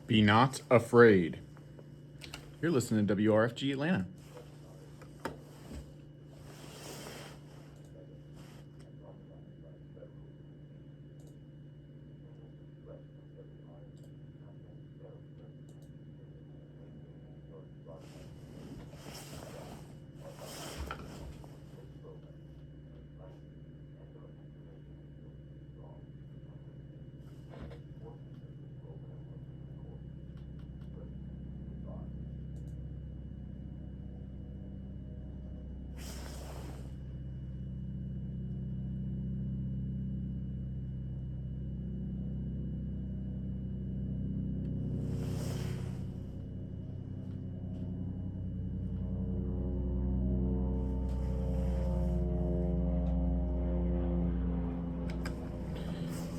Be not afraid. You're listening to WRFG Atlanta.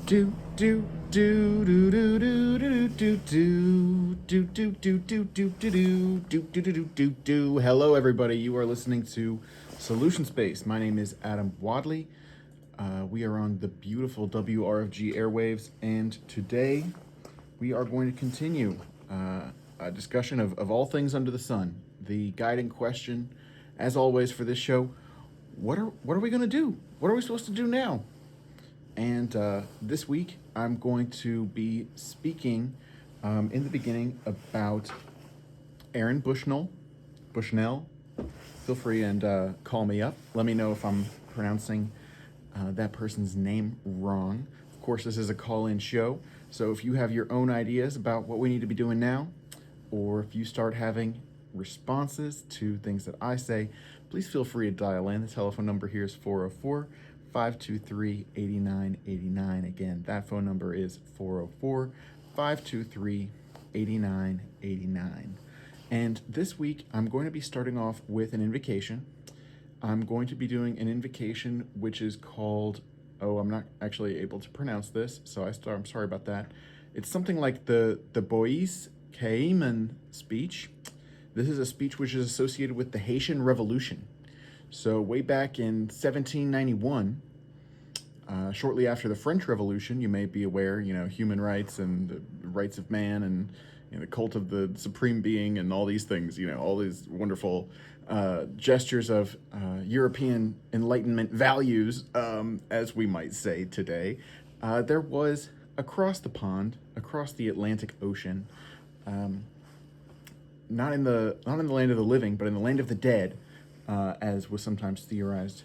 Do do do do do do do do do do do do do do do do do do do do. Hello, everybody. You are listening to Solution Space. My name is Adam Wadley. We are on the beautiful WRFG airwaves, and today we are going to continue a discussion of all things under the sun. The guiding question, as always, for this show: what are we going to do? What are we supposed to do now? And this week, I'm going to be speaking in the beginning about Aaron Bushnell. Feel free and call me up. Let me know if I'm pronouncing that person's name wrong. Of course, this is a call-in show, so if you have your own ideas about what we need to be doing now, or if you start having responses to things that I say, please feel free to dial in. The telephone number here is 404 523 8989. Again, that phone number is 404 523 8989. And this week, I'm going to be starting off with an invocation. I'm going to be doing an invocation which is called, I'm not actually able to pronounce this, so I'm sorry about that. It's something like the Bois Caiman speech. This is a speech which is associated with the Haitian Revolution. So way back in 1791, shortly after the French Revolution, you may be aware, human rights and the rights of man and the cult of the supreme being and all these things, all these wonderful gestures of European Enlightenment values, as we might say today. There was across the pond, across the Atlantic Ocean, not in the land of the living, but in the land of the dead, as was sometimes theorized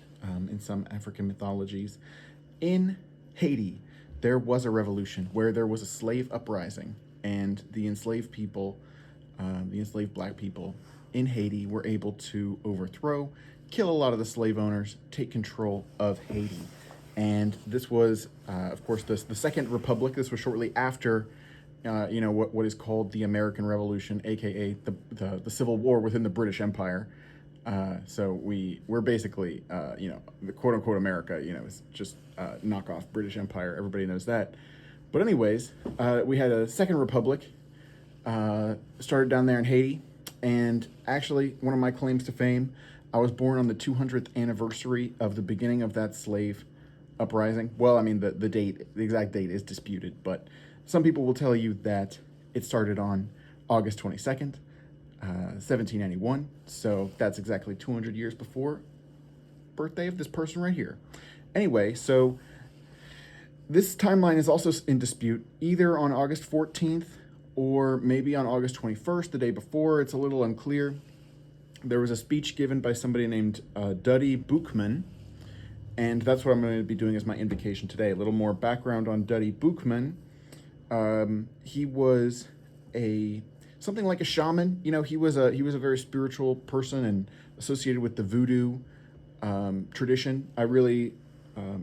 in some African mythologies. In Haiti, there was a revolution where there was a slave uprising, and the enslaved people, the enslaved black people in Haiti, were able to overthrow, kill a lot of the slave owners, take control of Haiti. And this was, of course, the Second Republic. This was shortly after what is called the American Revolution, aka the Civil War within the British Empire. So we're basically the quote unquote America, is just knockoff British Empire. Everybody knows that. But anyways, we had a Second Republic started down there in Haiti, and actually one of my claims to fame, I was born on the 200th anniversary of the beginning of that slave uprising. Well, I mean the exact date is disputed, but some people will tell you that it started on August 22nd. 1791, so that's exactly 200 years before birthday of this person right here. Anyway, so this timeline is also in dispute, either on August 14th or maybe on August 21st, the day before. It's a little unclear. There was a speech given by somebody named Duddy Boukman, and that's what I'm going to be doing as my invocation today. A little more background on Duddy Boukman. He was something like a shaman. He was a very spiritual person and associated with the voodoo tradition. I really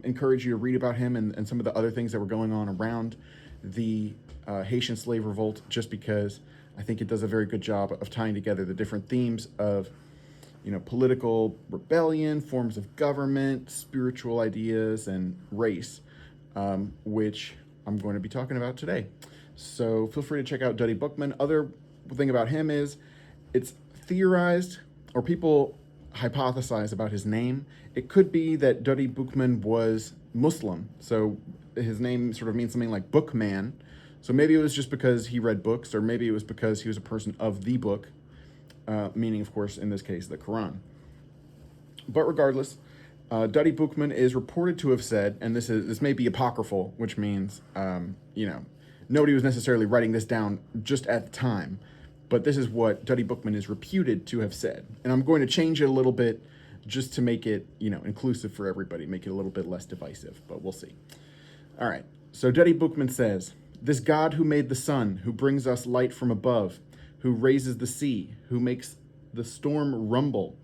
encourage you to read about him and some of the other things that were going on around the Haitian slave revolt, just because I think it does a very good job of tying together the different themes of political rebellion, forms of government, spiritual ideas, and race, which I'm going to be talking about today. So feel free to check out Duddy Boukman. Other thing about him is it's theorized, or people hypothesize about his name. It could be that Duddy Boukman was Muslim, so his name sort of means something like bookman. So maybe it was just because he read books, or maybe it was because he was a person of the book, meaning, of course, in this case, the Quran. But regardless, Duddy Bookman is reported to have said, and this may be apocryphal, which means, nobody was necessarily writing this down just at the time, but this is what Duddy Bookman is reputed to have said. And I'm going to change it a little bit just to make it, inclusive for everybody, make it a little bit less divisive, but we'll see. All right, so Duddy Bookman says, "This God who made the sun, who brings us light from above, who raises the sea, who makes the storm rumble,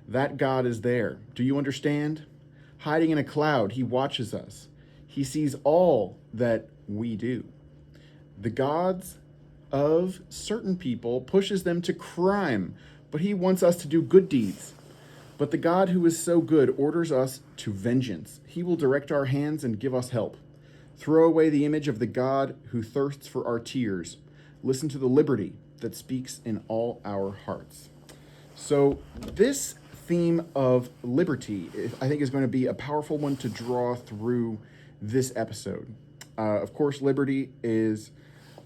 that God is there. Do you understand? Hiding in a cloud, he watches us. He sees all that we do. The gods of certain people pushes them to crime, but he wants us to do good deeds. But the God who is so good orders us to vengeance. He will direct our hands and give us help. Throw away the image of the God who thirsts for our tears. Listen to the liberty that speaks in all our hearts." So this theme of liberty, I think, is going to be a powerful one to draw through this episode. Of course, liberty is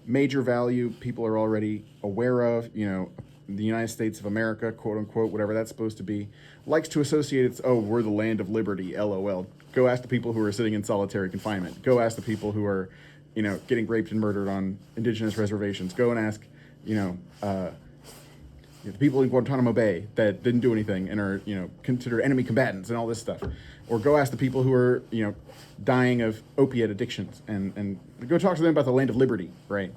major value people are already aware of. The United States of America, quote unquote, whatever that's supposed to be, likes to associate it's, we're the land of liberty, LOL. Go ask the people who are sitting in solitary confinement. Go ask the people who are, getting raped and murdered on indigenous reservations. Go and ask, the people in Guantanamo Bay that didn't do anything and are, considered enemy combatants and all this stuff. Or go ask the people who are, dying of opiate addictions and go talk to them about the land of liberty, right?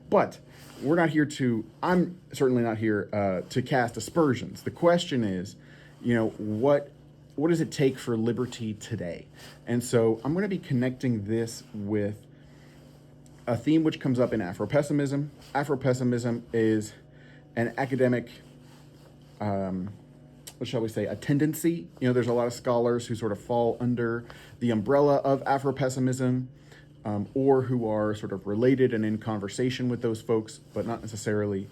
But we're not here I'm certainly not here to cast aspersions. The question is, what does it take for liberty today? And so I'm going to be connecting this with a theme which comes up in Afropessimism. Afropessimism is an academic, what shall we say, a tendency. There's a lot of scholars who sort of fall under the umbrella of Afropessimism, or who are sort of related and in conversation with those folks, but not necessarily,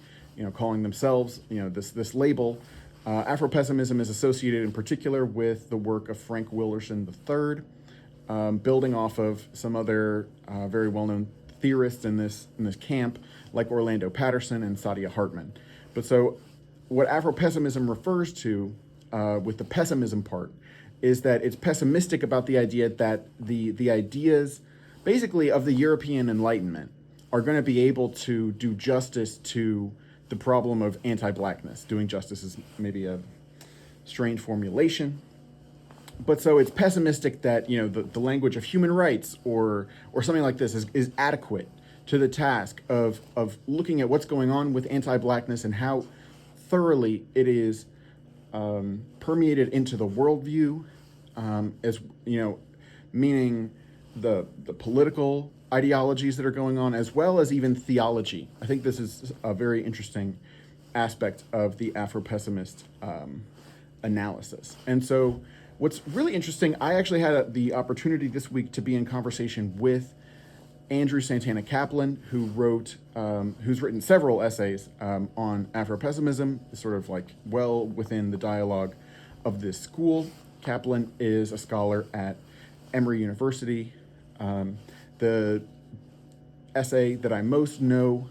calling themselves, this label. Afropessimism is associated in particular with the work of Frank Wilderson III, building off of some other very well-known theorists in this camp, like Orlando Patterson and Saadia Hartman. But so what Afropessimism refers to with the pessimism part is that it's pessimistic about the idea that the ideas basically of the European Enlightenment are going to be able to do justice to the problem of anti-blackness. Doing justice is maybe a strange formulation. But so it's pessimistic that, the language of human rights or something like this is adequate to the task of looking at what's going on with anti-blackness and how thoroughly it is permeated into the worldview, as meaning the political ideologies that are going on, as well as even theology. I think this is a very interesting aspect of the Afropessimist analysis. And so what's really interesting, I actually had the opportunity this week to be in conversation with Andrew Santana Kaplan, who's written several essays on Afropessimism, sort of like well within the dialogue of this school. Kaplan is a scholar at Emory University. The essay that I most know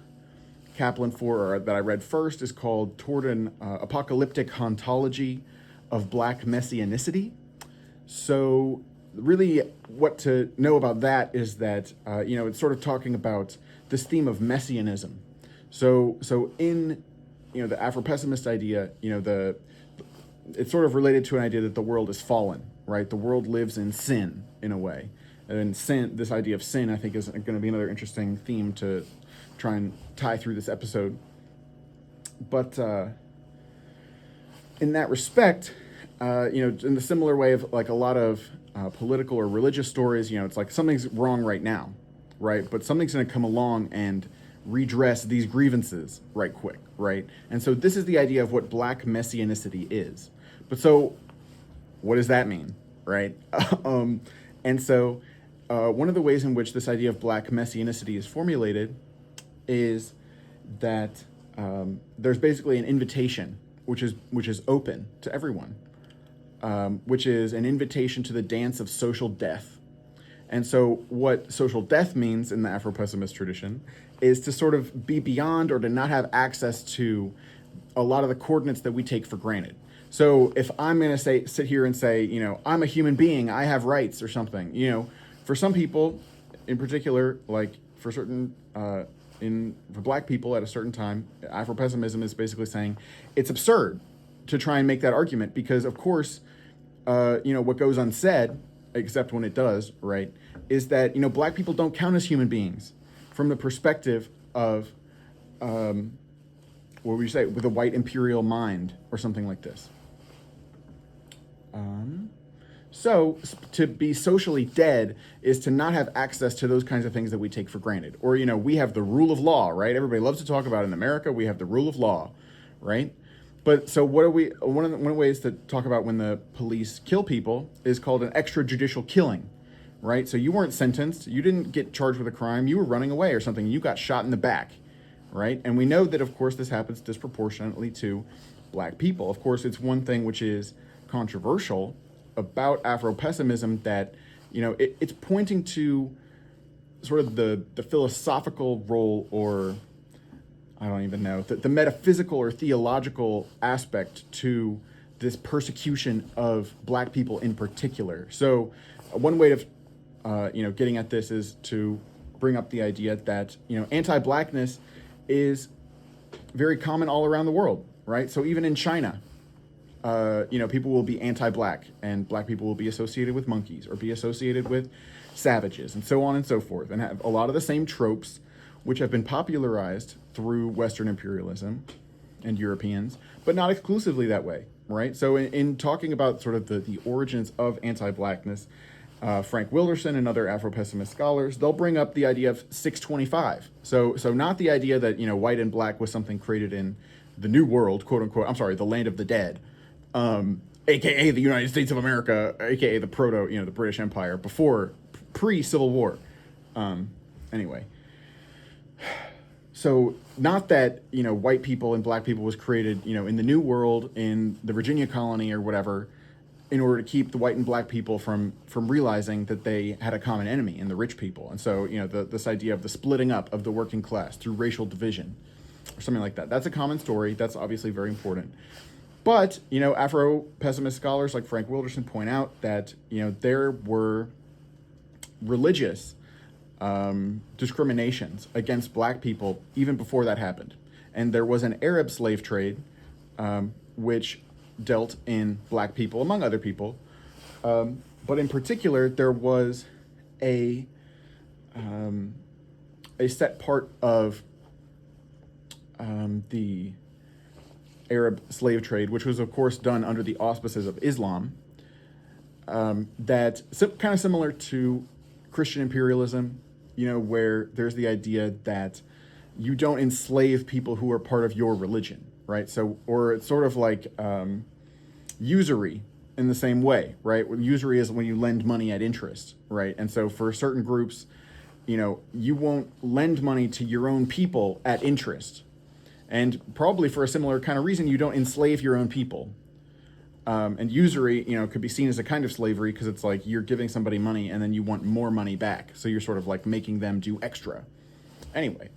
Kaplan for, or that I read first, is called "Toward an Apocalyptic Hauntology of Black Messianicity." So really what to know about that is that, it's sort of talking about this theme of messianism. So in, the Afropessimist idea, it's sort of related to an idea that the world is fallen, right? The world lives in sin in a way. And sin, this idea of sin, I think, is going to be another interesting theme to try and tie through this episode. But in that respect, in the similar way of like a lot of political or religious stories, it's like something's wrong right now, right? But something's going to come along and redress these grievances right quick, right? And so this is the idea of what Black messianicity is. But so what does that mean, right? And so one of the ways in which this idea of Black messianicity is formulated is that there's basically an invitation which is open to everyone, which is an invitation to the dance of social death. And so what social death means in the Afro-pessimist tradition is to sort of be beyond or to not have access to a lot of the coordinates that we take for granted. So if I'm going to sit here and say, I'm a human being, I have rights or something, for some people in particular, like for certain, for black people at a certain time, Afro-pessimism is basically saying it's absurd to try and make that argument because, of course, what goes unsaid, except when it does, right, is that, black people don't count as human beings from the perspective of, what would you say, with a white imperial mind or something like this. So to be socially dead is to not have access to those kinds of things that we take for granted. Or, we have the rule of law, right? Everybody loves to talk about in America, we have the rule of law, right? But so one of the ways to talk about when the police kill people is called an extrajudicial killing, right? So you weren't sentenced, you didn't get charged with a crime, you were running away or something, you got shot in the back, right? And we know that, of course, this happens disproportionately to black people. Of course, it's one thing which is controversial about Afro-pessimism that, it's pointing to sort of the philosophical role, or I don't even know, the metaphysical or theological aspect to this persecution of black people in particular. So one way of, getting at this is to bring up the idea that, anti-blackness is very common all around the world, right? So even in China, people will be anti-black, and black people will be associated with monkeys or be associated with savages and so on and so forth, and have a lot of the same tropes which have been popularized through Western imperialism and Europeans, but not exclusively that way, right? So in talking about sort of the origins of anti-blackness, Frank Wilderson and other Afro-pessimist scholars, they'll bring up the idea of 625. So not the idea that, white and black was something created in the New World, quote unquote, the land of the dead, aka the United States of America, aka the the British Empire pre-Civil War. Anyway. So not that, white people and black people was created, in the New World, in the Virginia colony or whatever, in order to keep the white and black people from realizing that they had a common enemy in the rich people. And so, this idea of the splitting up of the working class through racial division or something like that. That's a common story. That's obviously very important. But, Afro-pessimist scholars like Frank Wilderson point out that, there were religious discriminations against black people even before that happened. And there was an Arab slave trade, which dealt in black people, among other people. But in particular, there was a set part of the Arab slave trade, which was, of course, done under the auspices of Islam, that kind of similar to Christian imperialism, where there's the idea that you don't enslave people who are part of your religion, right? So, or it's sort of like usury in the same way, right? Usury is when you lend money at interest, right? And so for certain groups, you won't lend money to your own people at interest. And probably for a similar kind of reason, you don't enslave your own people. And usury, could be seen as a kind of slavery because it's like you're giving somebody money and then you want more money back. So you're sort of like making them do extra. Anyway,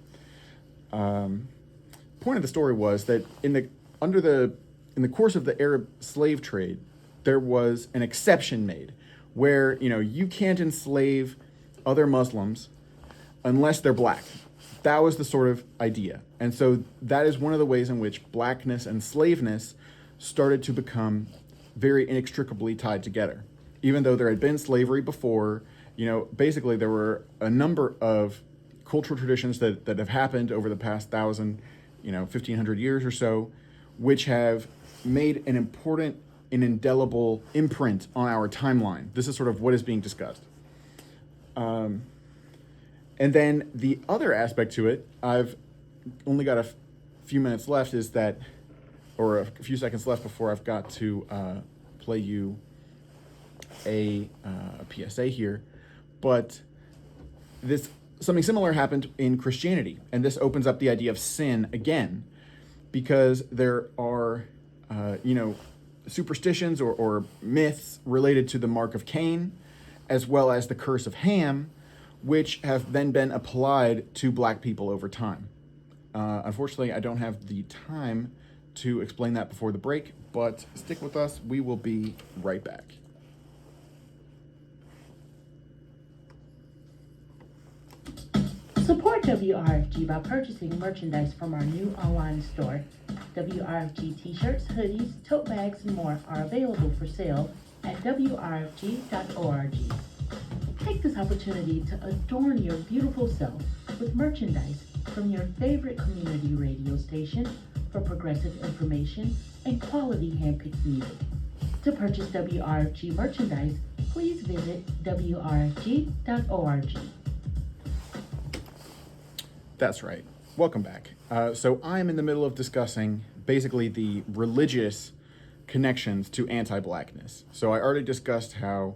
point of the story was that in the course of the Arab slave trade, there was an exception made where, you can't enslave other Muslims unless they're black. That was the sort of idea. And so that is one of the ways in which blackness and slaveness started to become very inextricably tied together. Even though there had been slavery before, basically there were a number of cultural traditions that have happened over the past 1,500 years or so, which have made an important and indelible imprint on our timeline. This is sort of what is being discussed. And then the other aspect to it, I've only got a few minutes left, is that, or a few seconds left before I've got to play you a PSA here. But something similar happened in Christianity, and this opens up the idea of sin again, because there are, superstitions or myths related to the mark of Cain, as well as the curse of Ham, which have then been applied to black people over time. Unfortunately, I don't have the time to explain that before the break, but stick with us. We will be right back. Support WRFG by purchasing merchandise from our new online store. WRFG t-shirts, hoodies, tote bags, and more are available for sale at wrfg.org. Take this opportunity to adorn your beautiful self with merchandise from your favorite community radio station for progressive information and quality handpicked music. To purchase WRFG merchandise, please visit wrfg.org. That's right. Welcome back. So I'm in the middle of discussing basically the religious connections to anti-blackness. So I already discussed how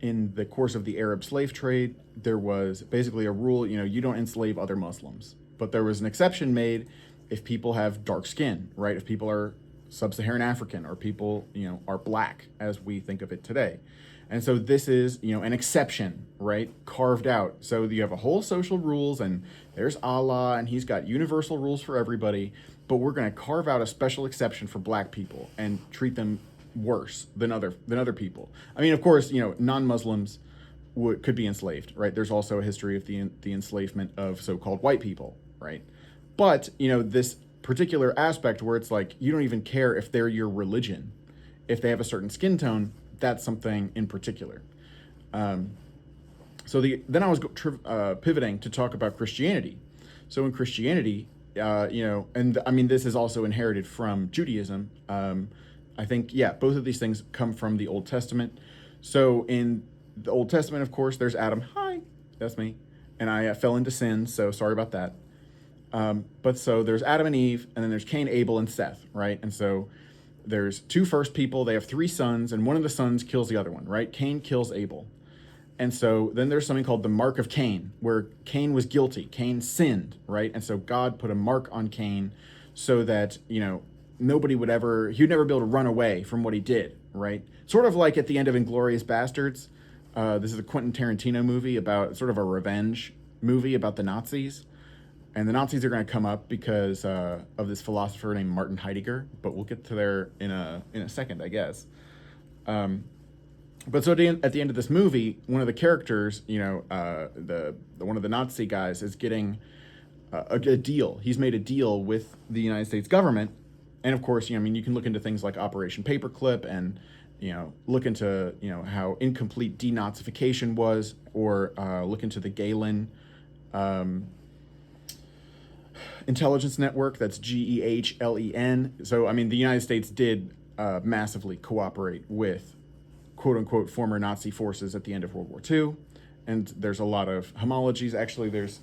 in the course of the Arab slave trade, there was basically a rule, you don't enslave other Muslims. But there was an exception made if people have dark skin, right? If people are sub-Saharan African or people, are black as we think of it today. And so this is, an exception, right? Carved out. So you have a whole social rules and there's Allah and he's got universal rules for everybody, but we're going to carve out a special exception for black people and treat them worse than other people. I mean, of course, non-Muslims could be enslaved, right? There's also a history of the enslavement of so-called white people, right? But, this particular aspect where it's like, you don't even care if they're your religion. If they have a certain skin tone, that's something in particular. Then I was pivoting to talk about Christianity. So in Christianity, and I mean, this is also inherited from Judaism. I think, both of these things come from the Old Testament. So in the Old Testament, of course, there's Adam. Hi, that's me. And I fell into sin, so sorry about that. But so there's Adam and Eve, and then there's Cain, Abel, and Seth, right? And so there's two first people, they have three sons, and one of the sons kills the other one, right? Cain kills Abel. And so then there's something called the mark of Cain, where Cain was guilty. Cain sinned, right? And so God put a mark on Cain so that, nobody he'd never be able to run away from what he did, right? Sort of like at the end of Inglourious Bastards. This is a Quentin Tarantino movie about sort of a revenge movie about the Nazis. And the Nazis are going to come up because of this philosopher named Martin Heidegger, but we'll get to there in a second, I guess. But so at the end of this movie, one of the characters, one of the Nazi guys is getting a deal. He's made a deal with the United States government, and of course, you can look into things like Operation Paperclip and look into how incomplete denazification was, or look into the Gehlen intelligence network. That's GEHLEN. So, the United States did massively cooperate with quote unquote former Nazi forces at the end of World War II. And there's a lot of homologies. Actually, there's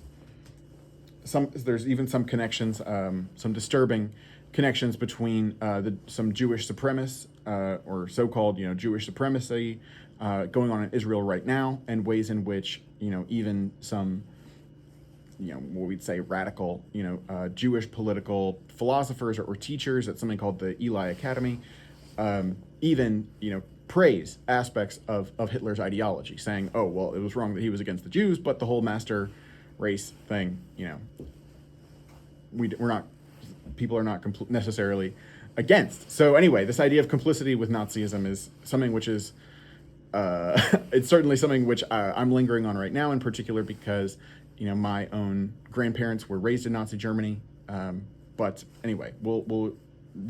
even some connections, some disturbing connections between some Jewish supremacists or so-called, Jewish supremacy going on in Israel right now, and ways in which, even some what we'd say radical, Jewish political philosophers or teachers at something called the Eli Academy, even, praise aspects of Hitler's ideology, saying, oh, well, it was wrong that he was against the Jews, but the whole master race thing, people are not necessarily against. So anyway, this idea of complicity with Nazism is something which is, it's certainly something which I'm lingering on right now, in particular because my own grandparents were raised in Nazi Germany. But anyway, we'll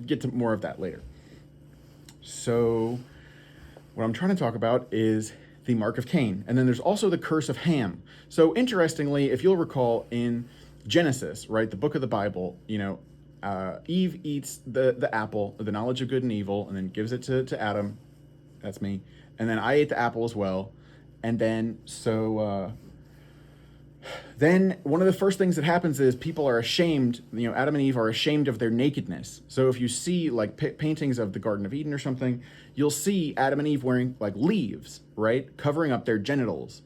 get to more of that later. So what I'm trying to talk about is the mark of Cain. And then there's also the curse of Ham. So interestingly, if you'll recall in Genesis, right, the book of the Bible, Eve eats the apple, the knowledge of good and evil, and then gives it to Adam. That's me. And then I ate the apple as well. And then then one of the first things that happens is people are ashamed, Adam and Eve are ashamed of their nakedness. So if you see like paintings of the Garden of Eden or something, you'll see Adam and Eve wearing like leaves, right? Covering up their genitals.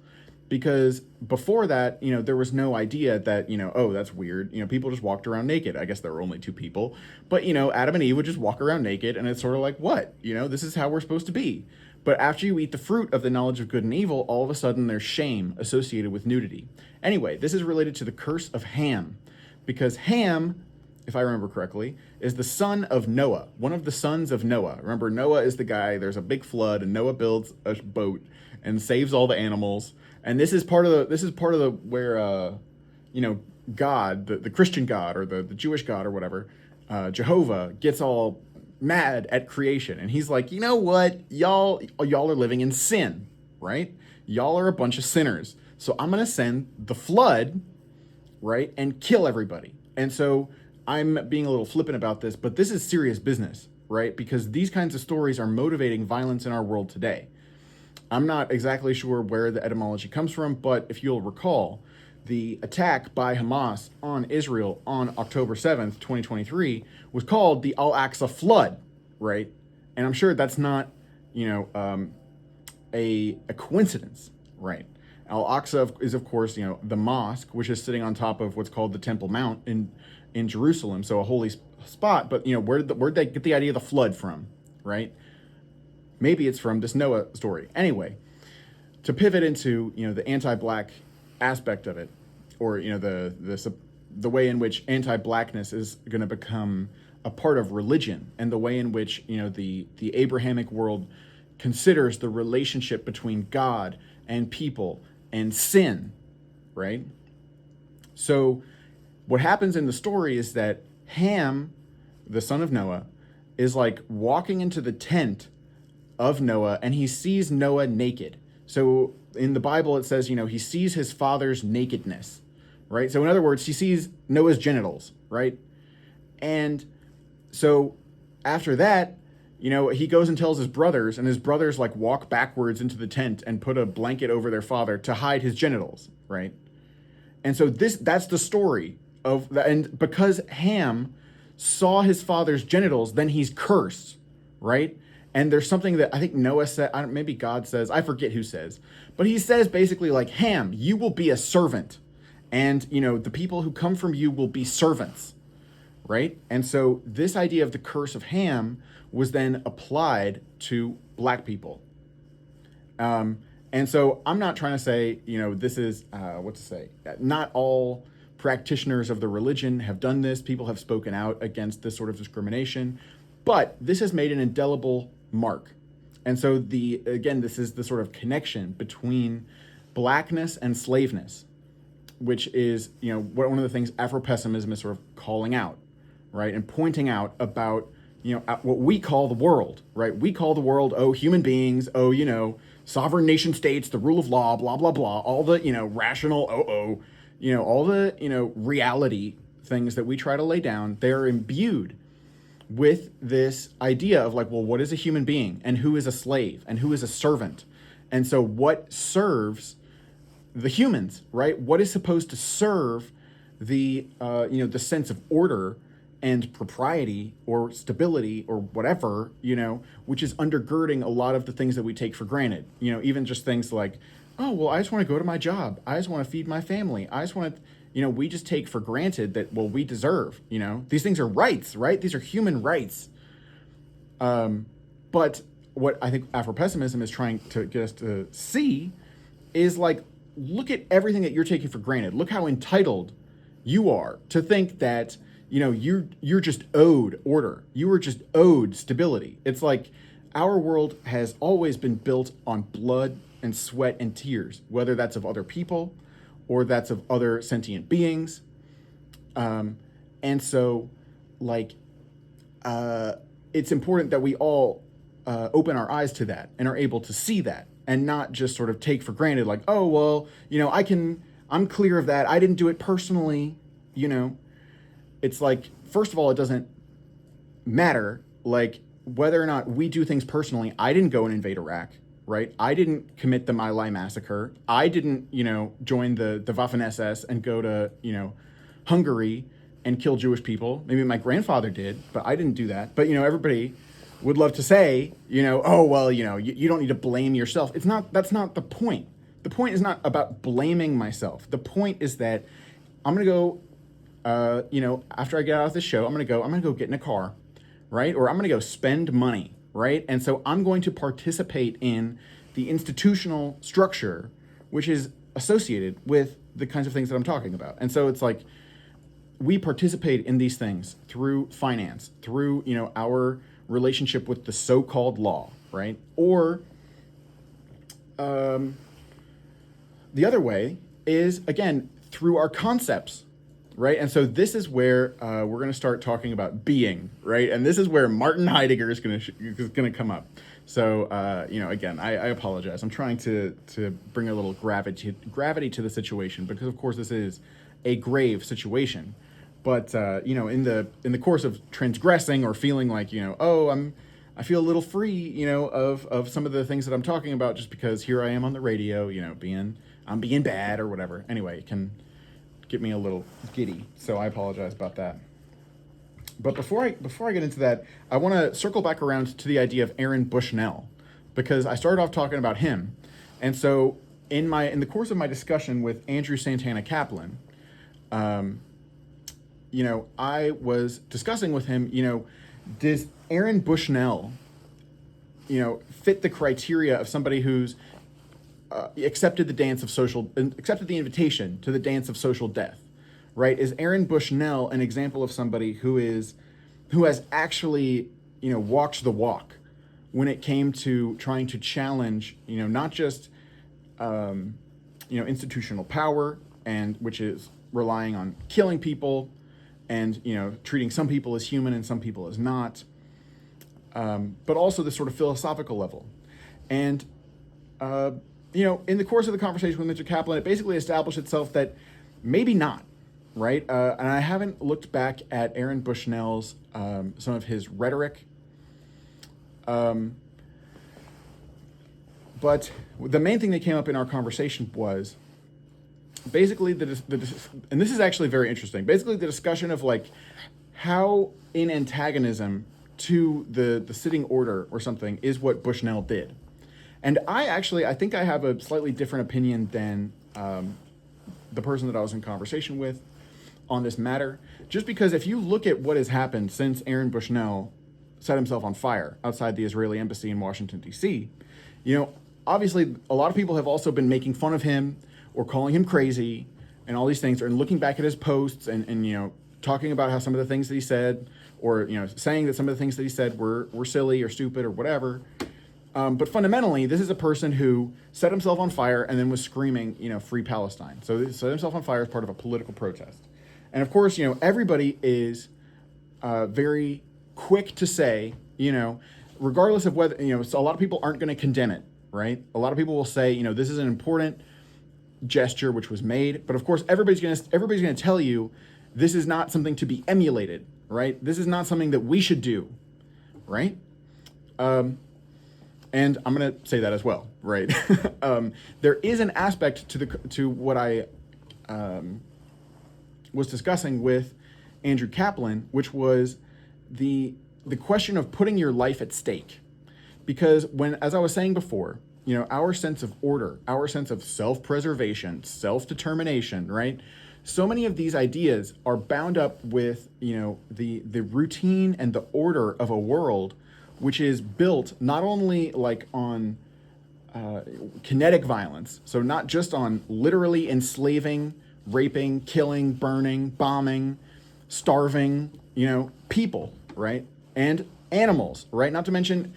Because before that, there was no idea that, oh, that's weird. People just walked around naked. I guess there were only two people. But, Adam and Eve would just walk around naked, and it's sort of like, what? This is how we're supposed to be. But after you eat the fruit of the knowledge of good and evil, all of a sudden there's shame associated with nudity. Anyway, this is related to the curse of Ham, because Ham, if I remember correctly, is the son of Noah, one of the sons of Noah. Remember, Noah is the guy, there's a big flood, and Noah builds a boat and saves all the animals. And this is part of the where God, the Christian God or the Jewish God or whatever, Jehovah gets all mad at creation, and he's like, you know what, y'all are living in sin, right? Y'all are a bunch of sinners, so I'm gonna send the flood, right, and kill everybody. And so I'm being a little flippant about this, but this is serious business, right? Because these kinds of stories are motivating violence in our world today. I'm not exactly sure where the etymology comes from, but if you'll recall, the attack by Hamas on Israel on October 7th, 2023, was called the Al-Aqsa Flood, right? And I'm sure that's not, a coincidence, right? Al-Aqsa is, of course, the mosque, which is sitting on top of what's called the Temple Mount in Jerusalem, so a holy spot. But, where'd they get the idea of the flood from, right? Maybe it's from this Noah story. Anyway, to pivot into, the anti-black aspect of it, or the way in which anti-blackness is going to become a part of religion, and the way in which the Abrahamic world considers the relationship between God and people and sin, right? So what happens in the story is that Ham, the son of Noah, is like walking into the tent of Noah, and he sees Noah naked. So in the Bible, it says, he sees his father's nakedness, right? So in other words, he sees Noah's genitals, right? And so after that, he goes and tells his brothers, and his brothers like walk backwards into the tent and put a blanket over their father to hide his genitals, right? And so that's the story of that. And because Ham saw his father's genitals, then he's cursed, right? And there's something that I think Noah said, maybe God says, I forget who says, but he says basically like, Ham, you will be a servant, and the people who come from you will be servants, right? And so this idea of the curse of Ham was then applied to black people. And so I'm not trying to say, this is, not all practitioners of the religion have done this. People have spoken out against this sort of discrimination, but this has made an indelible mark. And so this is the sort of connection between blackness and slaveness, which is, one of the things Afropessimism is sort of calling out, right? And pointing out about, what we call the world, right? We call the world, human beings, sovereign nation states, the rule of law, blah, blah, blah, all the, rational, all the, reality things that we try to lay down, they're imbued with this idea of like, well, what is a human being, and who is a slave, and who is a servant? And so what serves the humans, right? What is supposed to serve the, the sense of order and propriety or stability or whatever, which is undergirding a lot of the things that we take for granted, even just things like, oh, well, I just want to go to my job. I just want to feed my family. I just want to, we just take for granted that, well, we deserve, these things are rights, right? These are human rights. But what I think Afropessimism is trying to get us to see is like, look at everything that you're taking for granted. Look how entitled you are to think that, you're just owed order. You were just owed stability. It's like our world has always been built on blood and sweat and tears, whether that's of other people or that's of other sentient beings. And so, like, it's important that we all open our eyes to that and are able to see that, and not just sort of take for granted, like, oh, well, I'm clear of that. I didn't do it personally, It's like, first of all, it doesn't matter, like, whether or not we do things personally. I didn't go and invade Iraq, right? I didn't commit the My Lai massacre. I didn't, join the Waffen-SS and go to, Hungary and kill Jewish people. Maybe my grandfather did, but I didn't do that. But, everybody would love to say, oh, well, you don't need to blame yourself. That's not the point. The point is not about blaming myself. The point is that I'm going to go, after I get out of this show, I'm going to go get in a car, right? Or I'm going to go spend money, right? And so I'm going to participate in the institutional structure, which is associated with the kinds of things that I'm talking about. And so it's like we participate in these things through finance, through, our relationship with the so-called law, right? Or the other way is, again, through our concepts, right? And so this is where we're going to start talking about being, right? And this is where Martin Heidegger is going to come up. So, again, I apologize. I'm trying to bring a little gravity to the situation, because, of course, this is a grave situation. But, in the course of transgressing or feeling like, I feel a little free, of some of the things that I'm talking about, just because here I am on the radio, I'm being bad or whatever. Anyway, it can get me a little giddy. So I apologize about that. But before I get into that, I want to circle back around to the idea of Aaron Bushnell, because I started off talking about him. And so in the course of my discussion with Andrew Santana Kaplan, I was discussing with him, does Aaron Bushnell, fit the criteria of somebody who's accepted the invitation to the dance of social death, right? Is Aaron Bushnell an example of somebody who has actually, walked the walk when it came to trying to challenge, not just, institutional power, and which is relying on killing people and, treating some people as human and some people as not, but also this sort of philosophical level. And, in the course of the conversation with Mr. Kaplan, it basically established itself that maybe not, right? And I haven't looked back at Aaron Bushnell's, some of his rhetoric. But the main thing that came up in our conversation was basically and this is actually very interesting, basically the discussion of like how in antagonism to the sitting order or something is what Bushnell did. And I think I have a slightly different opinion than the person that I was in conversation with on this matter. Just because if you look at what has happened since Aaron Bushnell set himself on fire outside the Israeli embassy in Washington, D.C., obviously a lot of people have also been making fun of him or calling him crazy and all these things, and looking back at his posts and talking about how some of the things that he said, or, saying that some of the things that he said were silly or stupid or whatever. But fundamentally, this is a person who set himself on fire and then was screaming, free Palestine. So he set himself on fire as part of a political protest. And of course, everybody is very quick to say, regardless of whether, so a lot of people aren't going to condemn it, right? A lot of people will say, this is an important gesture which was made. But of course, everybody's going to tell you this is not something to be emulated, right? This is not something that we should do, right? And I'm going to say that as well, right? There is an aspect to what I was discussing with Andrew Kaplan, which was the question of putting your life at stake. Because as I was saying before, our sense of order, our sense of self-preservation, self-determination, right? So many of these ideas are bound up with, the routine and the order of a world which is built not only like on kinetic violence, so not just on literally enslaving, raping, killing, burning, bombing, starving, people, right? And animals, right? Not to mention,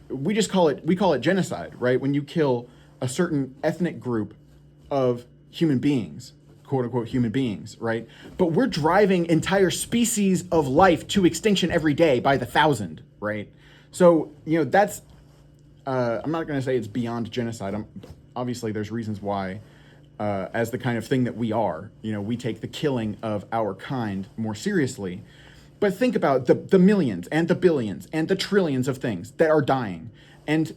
we call it genocide, right? When you kill a certain ethnic group of human beings, quote unquote human beings, right? But we're driving entire species of life to extinction every day by the thousand, right? So, that's, I'm not going to say it's beyond genocide. Obviously there's reasons why, as the kind of thing that we are, we take the killing of our kind more seriously. But think about the millions and the billions and the trillions of things that are dying. And,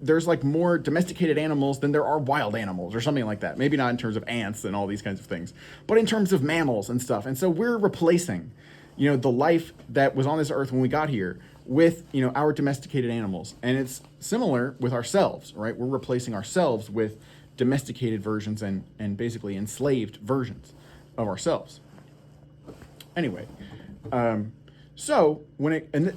there's like more domesticated animals than there are wild animals or something like that. Maybe not in terms of ants and all these kinds of things, but in terms of mammals and stuff. And so we're replacing, the life that was on this earth when we got here with, our domesticated animals. And it's similar with ourselves, right? We're replacing ourselves with domesticated versions and basically enslaved versions of ourselves. Anyway, so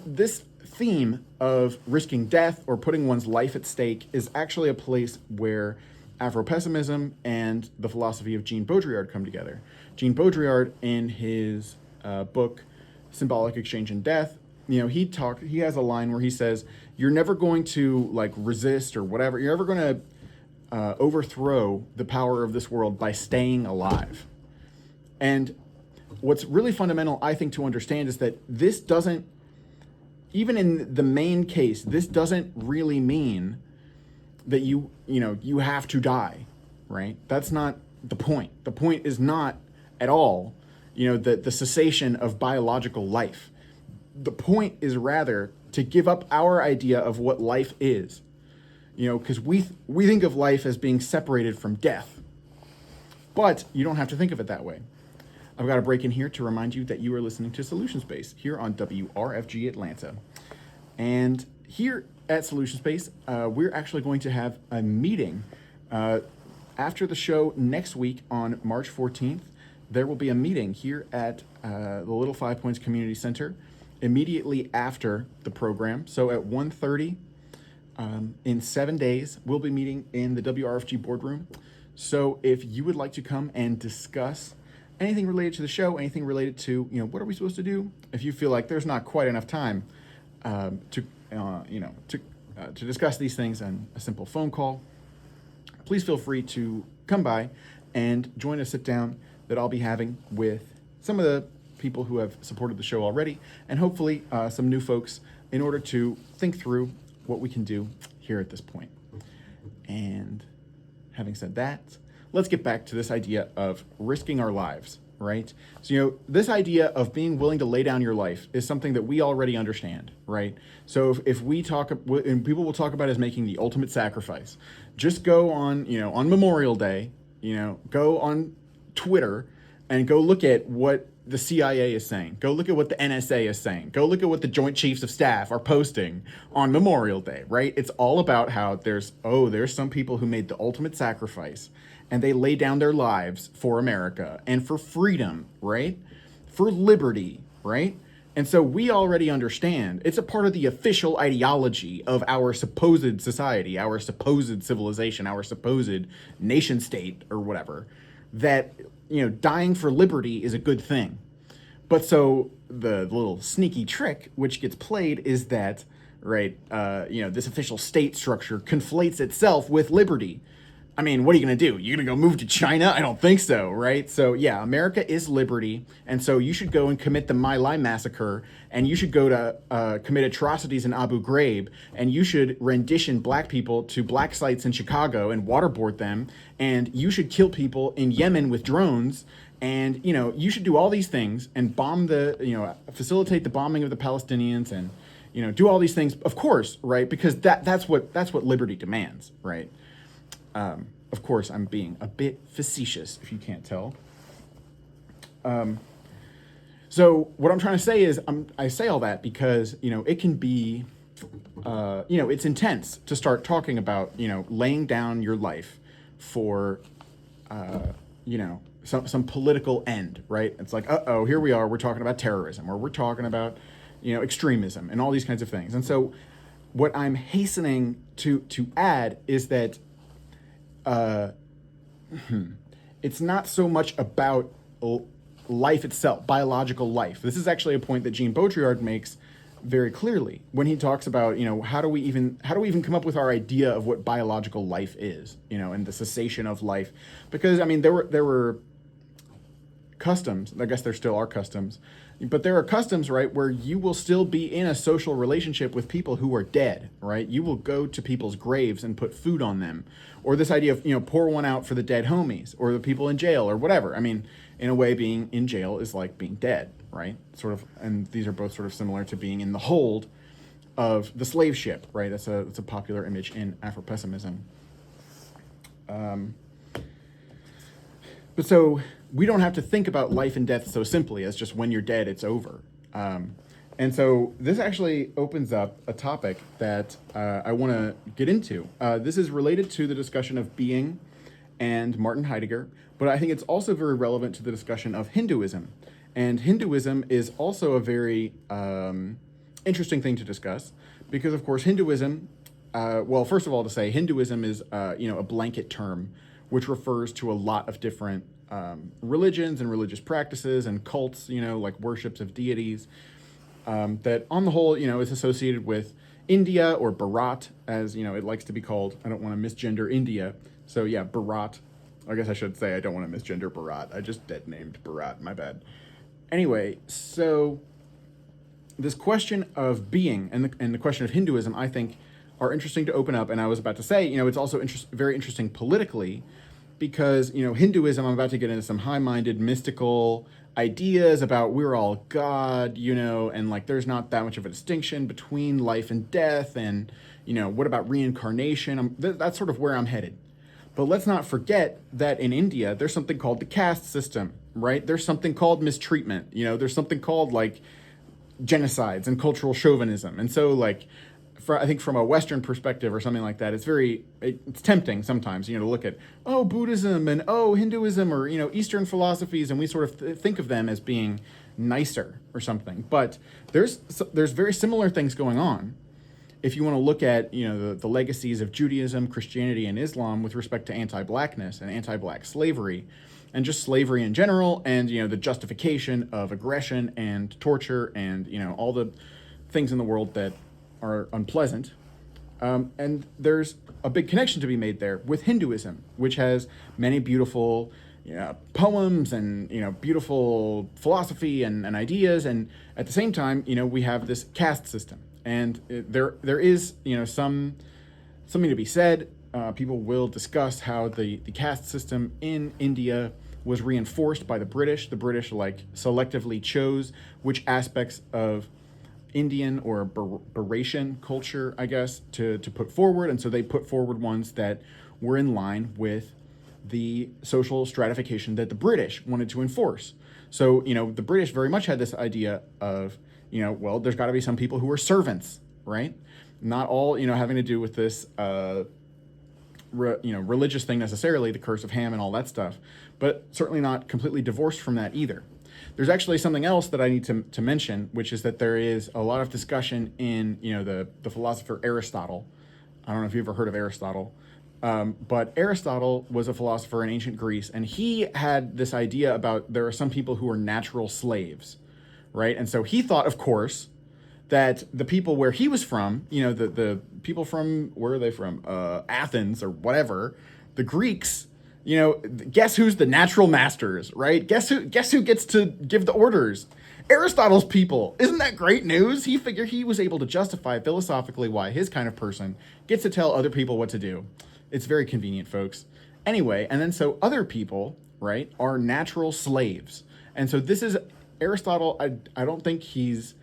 this theme of risking death or putting one's life at stake is actually a place where Afropessimism and the philosophy of Jean Baudrillard come together. Jean Baudrillard, in his book Symbolic Exchange and Death, he has a line where he says, you're never going to like resist or whatever, you're never going to overthrow the power of this world by staying alive. And what's really fundamental, I think, to understand is that this doesn't, even in the main case, this doesn't really mean that you have to die, right? That's not the point. The point is not at all, the cessation of biological life. The point is rather to give up our idea of what life is, because we think of life as being separated from death, but you don't have to think of it that way. I've got a break in here to remind you that you are listening to Solution Space here on WRFG Atlanta. And here at Solution Space, we're actually going to have a meeting after the show next week on March 14th. There will be a meeting here at the Little Five Points Community Center immediately after the program. So at 1:30 in 7 days, we'll be meeting in the WRFG boardroom. So if you would like to come and discuss anything related to the show, anything related to, what are we supposed to do? If you feel like there's not quite enough time to discuss these things on a simple phone call, please feel free to come by and join a sit down that I'll be having with some of the people who have supported the show already, and hopefully some new folks, in order to think through what we can do here at this point. And having said that, let's get back to this idea of risking our lives, right? So, this idea of being willing to lay down your life is something that we already understand, right? So if we talk, and people will talk about as making the ultimate sacrifice, just go on, on Memorial Day, go on Twitter and go look at what the CIA is saying. Go look at what the NSA is saying. Go look at what the Joint Chiefs of Staff are posting on Memorial Day, right? It's all about how there's some people who made the ultimate sacrifice and they lay down their lives for America and for freedom, right? For liberty, right? And so we already understand it's a part of the official ideology of our supposed society, our supposed civilization, our supposed nation state or whatever, that dying for liberty is a good thing. But so the little sneaky trick which gets played is that, right, this official state structure conflates itself with liberty. I mean, what are you going to do? You're going to go move to China? I don't think so, right? So yeah, America is liberty. And so you should go and commit the My Lai massacre, and you should go to commit atrocities in Abu Ghraib, and you should rendition black people to black sites in Chicago and waterboard them, and you should kill people in Yemen with drones, and, you should do all these things and bomb facilitate the bombing of the Palestinians and, do all these things, of course, right? Because that's what liberty demands, right? Of course, I'm being a bit facetious, if you can't tell. So what I'm trying to say is, I say all that because, it can be, it's intense to start talking about, laying down your life for, some political end, right? It's like, here we are, we're talking about terrorism, or we're talking about, extremism and all these kinds of things. And so what I'm hastening to add is that it's not so much about life itself, biological life. This is actually a point that Jean Baudrillard makes very clearly when he talks about, how do we even come up with our idea of what biological life is, and the cessation of life. Because, I mean, there were customs, I guess there still are customs, but there are customs, right, where you will still be in a social relationship with people who are dead, right? You will go to people's graves and put food on them. Or this idea of, pour one out for the dead homies or the people in jail or whatever. I mean, in a way, being in jail is like being dead, right? Sort of, and these are both sort of similar to being in the hold of the slave ship, right? That's a popular image in Afropessimism. But so we don't have to think about life and death so simply as just when you're dead, it's over. And so this actually opens up a topic that I want to get into. This is related to the discussion of being and Martin Heidegger, but I think it's also very relevant to the discussion of Hinduism. And Hinduism is also a very interesting thing to discuss because, of course, Hinduism. Well, first of all, to say Hinduism is a blanket term which refers to a lot of different religions and religious practices and cults. Like worships of deities. That on the whole, is associated with India, or Bharat, as it likes to be called. I don't want to misgender India, so yeah, Bharat. I guess I should say I don't want to misgender Bharat. I just dead named Bharat. My bad. Anyway, so this question of being and the question of Hinduism, I think, are interesting to open up. And I was about to say, it's also very interesting politically, because Hinduism. I'm about to get into some high-minded mystical ideas about we're all God, and like there's not that much of a distinction between life and death, and what about reincarnation? That's sort of where I'm headed. But let's not forget that in India there's something called the caste system, right? There's something called mistreatment. There's something called like genocides and cultural chauvinism, and so like. I think from a Western perspective or something like that, it's tempting sometimes, to look at, Buddhism and, Hinduism or, Eastern philosophies, and we sort of think of them as being nicer or something. But there's very similar things going on. If you want to look at, the legacies of Judaism, Christianity, and Islam with respect to anti-blackness and anti-black slavery, and just slavery in general, and, the justification of aggression and torture and, all the things in the world that are unpleasant. And there's a big connection to be made there with Hinduism, which has many beautiful poems and beautiful philosophy and ideas. And at the same time, we have this caste system. And there is something to be said. People will discuss how the caste system in India was reinforced by the British. The British selectively chose which aspects of Indian or Buratian culture, I guess, to put forward. And so they put forward ones that were in line with the social stratification that the British wanted to enforce. So, the British very much had this idea of, there's got to be some people who are servants, right? Not all, having to do with this, religious thing necessarily, the curse of Ham and all that stuff, but certainly not completely divorced from that either. There's actually something else that I need to mention, which is that there is a lot of discussion in, the philosopher Aristotle. I don't know if you've ever heard of Aristotle, but Aristotle was a philosopher in ancient Greece, and he had this idea about there are some people who are natural slaves, right? And so he thought, of course, that the people where he was from, the people from, where are they from? Athens or whatever, the Greeks, guess who's the natural masters, right? Guess who gets to give the orders? Aristotle's people. Isn't that great news? He figured he was able to justify philosophically why his kind of person gets to tell other people what to do. It's very convenient, folks. Anyway, and then so other people, right, are natural slaves. And so this is Aristotle. I don't think he's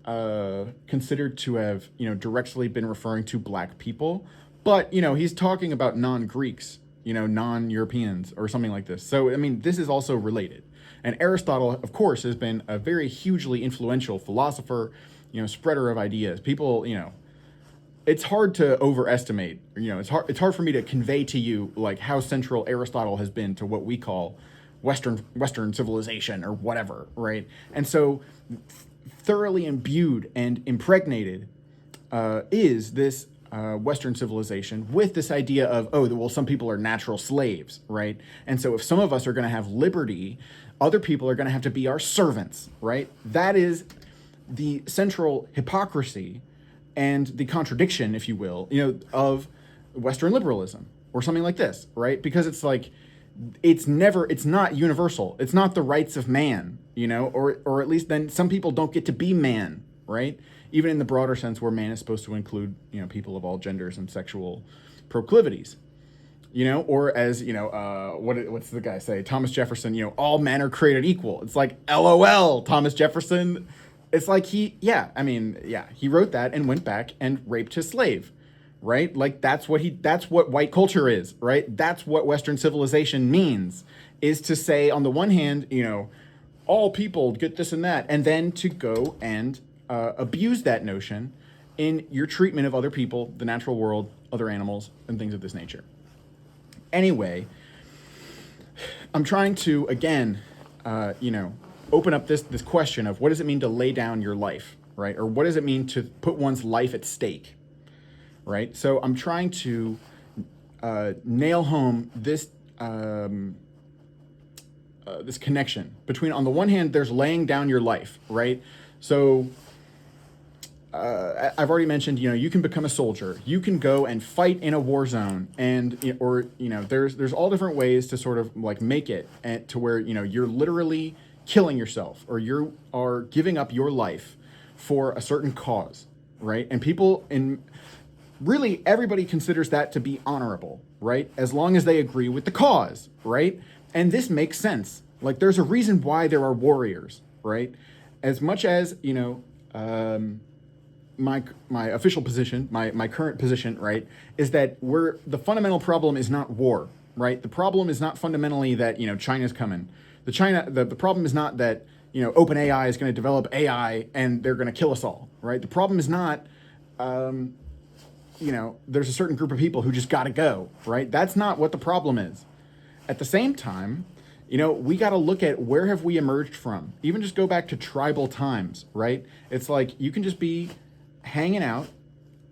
considered to have, directly been referring to black people, but, he's talking about non-Greeks, non-Europeans or something like this. So, this is also related. And Aristotle, of course, has been a very hugely influential philosopher, spreader of ideas. People, it's hard to overestimate, it's hard for me to convey to you like how central Aristotle has been to what we call Western civilization or whatever, right? And so thoroughly imbued and impregnated is this Western civilization with this idea of, some people are natural slaves, right? And so if some of us are going to have liberty, other people are going to have to be our servants, right? That is the central hypocrisy and the contradiction, if you will, of Western liberalism or something like this, right? Because it's like, it's not universal. It's not the rights of man, or at least then some people don't get to be man, right? Even in the broader sense where man is supposed to include, people of all genders and sexual proclivities, or as, what's the guy say? Thomas Jefferson, all men are created equal. It's like, LOL, Thomas Jefferson. It's like he wrote that and went back and raped his slave, right? Like that's what white culture is, right? That's what Western civilization means, is to say on the one hand, all people get this and that, and then to go and abuse that notion in your treatment of other people, the natural world, other animals, and things of this nature. Anyway, I'm trying to, again, open up this question of what does it mean to lay down your life, right? Or what does it mean to put one's life at stake, right? So I'm trying to nail home this this connection between, on the one hand, there's laying down your life, right? So I've already mentioned, you can become a soldier. You can go and fight in a war zone, and there's all different ways to sort of like make it to where you're literally killing yourself, or you are giving up your life for a certain cause, right? And really everybody considers that to be honorable, right? As long as they agree with the cause, right? And this makes sense. Like, there's a reason why there are warriors, right? As much as my official position, my current position, right, is that the fundamental problem is not war, right? The problem is not fundamentally that China's coming. The problem is not that OpenAI is going to develop AI and they're going to kill us all, right? The problem is not there's a certain group of people who just got to go, right? That's not what the problem is. At the same time, we got to look at where have we emerged from. Even just go back to tribal times, right? It's like you can just be hanging out,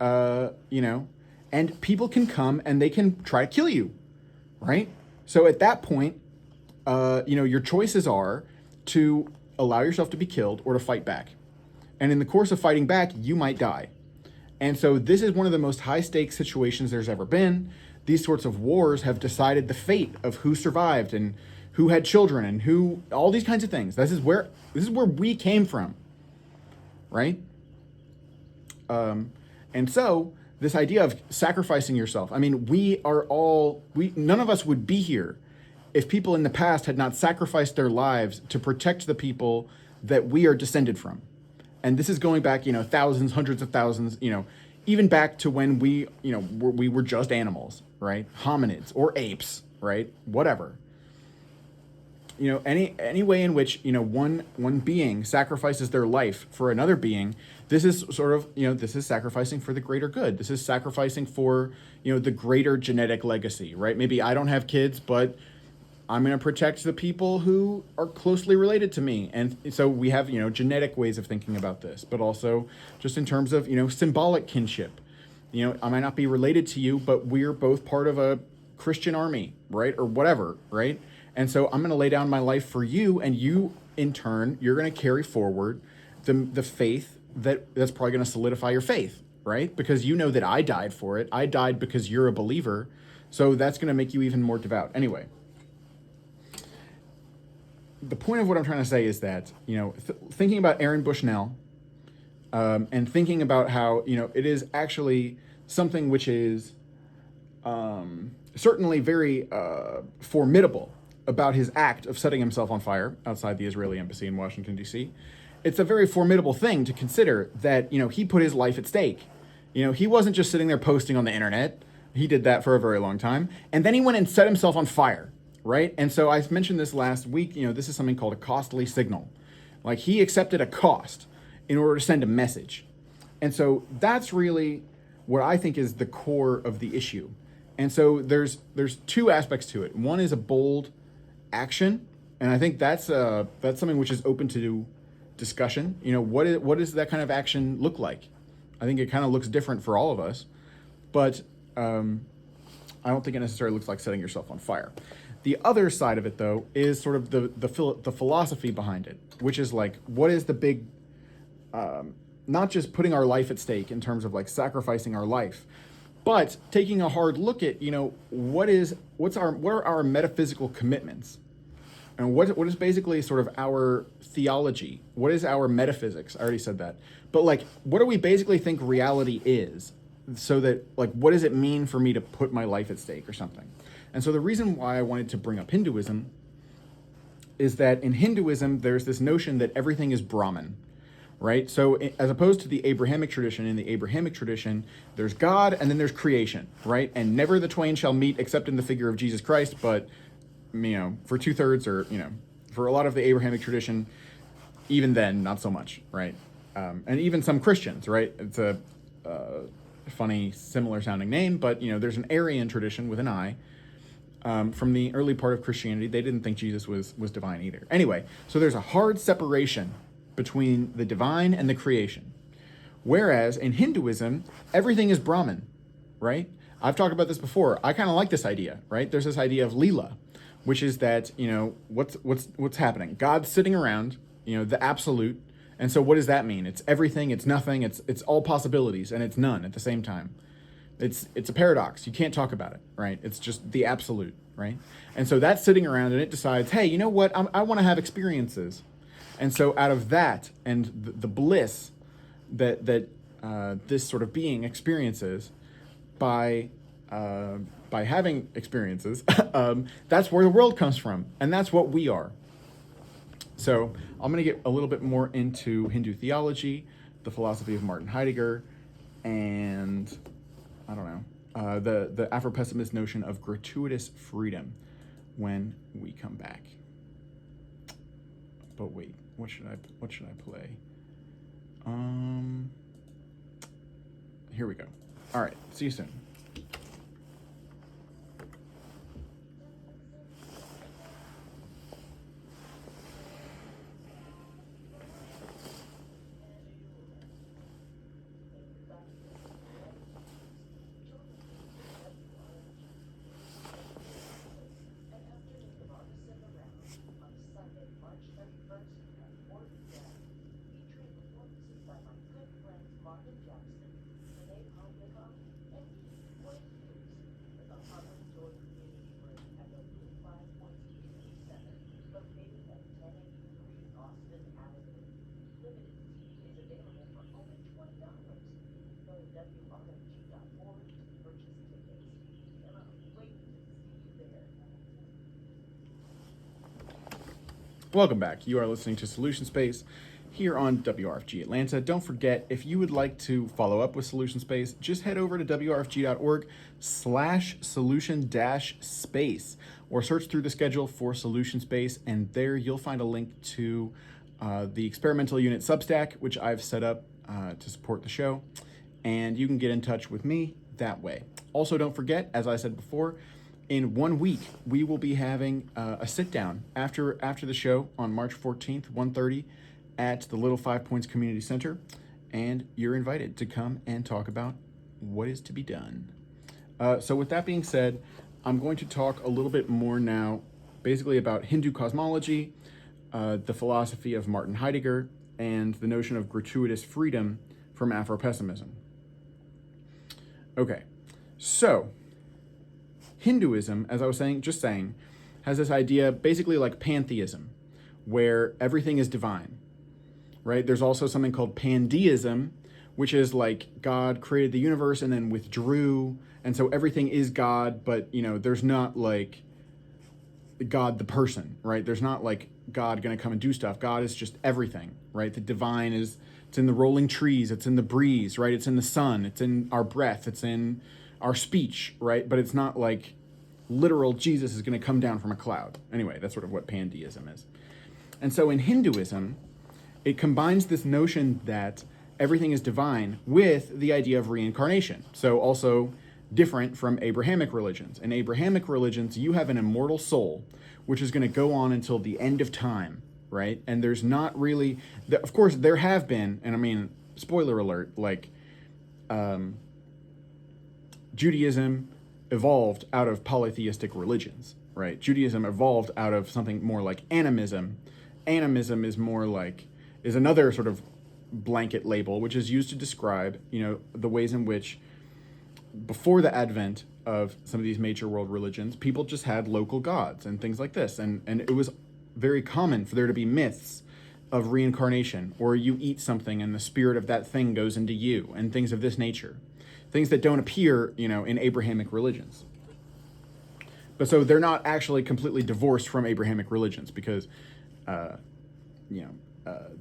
and people can come and they can try to kill you, right? So at that point, your choices are to allow yourself to be killed or to fight back. And in the course of fighting back, you might die. And so this is one of the most high stakes situations there's ever been. These sorts of wars have decided the fate of who survived and who had children and all these kinds of things. This is where we came from, right? And so this idea of sacrificing yourself, I mean, none of us would be here if people in the past had not sacrificed their lives to protect the people that we are descended from. And this is going back, thousands, hundreds of thousands, even back to when we were just animals, right? Hominids or apes, right? Whatever. Any way in which, one being sacrifices their life for another being, this is sort of, this is sacrificing for the greater good. This is sacrificing for, the greater genetic legacy, right? Maybe I don't have kids, but I'm going to protect the people who are closely related to me. And so we have, genetic ways of thinking about this, but also just in terms of, symbolic kinship. I might not be related to you, but we're both part of a Christian army, right? Or whatever, right? And so I'm going to lay down my life for you, and you, in turn, you're going to carry forward the faith that's probably going to solidify your faith, right? Because you know that I died for it. I died because you're a believer. So that's going to make you even more devout. Anyway. The point of what I'm trying to say is that, thinking about Aaron Bushnell, and thinking about how, it is actually something which is certainly very formidable about his act of setting himself on fire outside the Israeli embassy in Washington, D.C. It's a very formidable thing to consider that, he put his life at stake. He wasn't just sitting there posting on the internet. He did that for a very long time. And then he went and set himself on fire. Right? And so I mentioned this last week, this is something called a costly signal. Like, he accepted a cost in order to send a message. And so that's really what I think is the core of the issue. And so there's two aspects to it. One is a bold action, and I think that's something which is open to discussion. What does that kind of action look like? I think it kind of looks different for all of us, but I don't think it necessarily looks like setting yourself on fire. The other side of it, though, is sort of the philosophy behind it, which is like, what is the big, not just putting our life at stake in terms of like sacrificing our life, but taking a hard look at, what are our metaphysical commitments, and what is basically sort of our theology? What is our metaphysics? I already said that, but like, what do we basically think reality is? So that, like, what does it mean for me to put my life at stake or something? And so the reason why I wanted to bring up Hinduism is that in Hinduism, there's this notion that everything is Brahman, right? So as opposed to the Abrahamic tradition, in the Abrahamic tradition, there's God and then there's creation, right? And never the twain shall meet except in the figure of Jesus Christ. But, for 2/3 or, for a lot of the Abrahamic tradition, even then, not so much, right? And even some Christians, right? It's a funny, similar sounding name, but, there's an Aryan tradition with an I. From the early part of Christianity, they didn't think Jesus was divine either. Anyway, so there's a hard separation between the divine and the creation, Whereas in Hinduism, everything is Brahman, right? I've talked about this before. I kind of like this idea, right? There's this idea of Leela, which is that, what's happening? God's sitting around, the absolute. And so what does that mean? It's everything, it's nothing, it's all possibilities, and it's none at the same time. It's a paradox. You can't talk about it, right? It's just the absolute, right? And so that's sitting around and it decides, hey, you know what? I want to have experiences. And so out of that and the bliss that this sort of being experiences by having experiences, that's where the world comes from. And that's what we are. So I'm going to get a little bit more into Hindu theology, the philosophy of Martin Heidegger, and I don't know, the Afropessimist notion of gratuitous freedom when we come back. But wait, what should I play? Here we go. All right, see you soon. Welcome back. You are listening to Solution Space here on WRFG Atlanta. Don't forget, if you would like to follow up with Solution Space, just head over to wrfg.org/solution-space or search through the schedule for Solution Space, and there you'll find a link to the experimental unit Substack, which I've set up to support the show, and you can get in touch with me that way. Also, don't forget, as I said before, in 1 week, we will be having a sit-down after the show on March 14th, 1:30 at the Little 5 Points Community Center, and you're invited to come and talk about what is to be done. So with that being said, I'm going to talk a little bit more now basically about Hindu cosmology, the philosophy of Martin Heidegger, and the notion of gratuitous freedom from Afropessimism. Okay, so Hinduism, as I was saying, has this idea basically like pantheism, where everything is divine, right? There's also something called pandeism, which is like God created the universe and then withdrew, and so everything is God, but there's not like God the person, right? There's not like God gonna come and do stuff. God is just everything, right? The divine it's in the rolling trees, it's in the breeze, right? It's in the sun, it's in our breath, it's in our speech, right? But it's not like literal Jesus is going to come down from a cloud. Anyway, that's sort of what pandeism is. And so in Hinduism, it combines this notion that everything is divine with the idea of reincarnation. So also different from Abrahamic religions. In Abrahamic religions, you have an immortal soul, which is going to go on until the end of time, right? And there's not really, of course, there have been, and I mean, spoiler alert, like, Judaism evolved out of polytheistic religions, right? Judaism evolved out of something more like animism. Animism is more like, is another sort of blanket label, which is used to describe, the ways in which before the advent of some of these major world religions, people just had local gods and things like this. And it was very common for there to be myths of reincarnation, or you eat something and the spirit of that thing goes into you, and things of this nature. Things that don't appear, in Abrahamic religions. But so they're not actually completely divorced from Abrahamic religions because,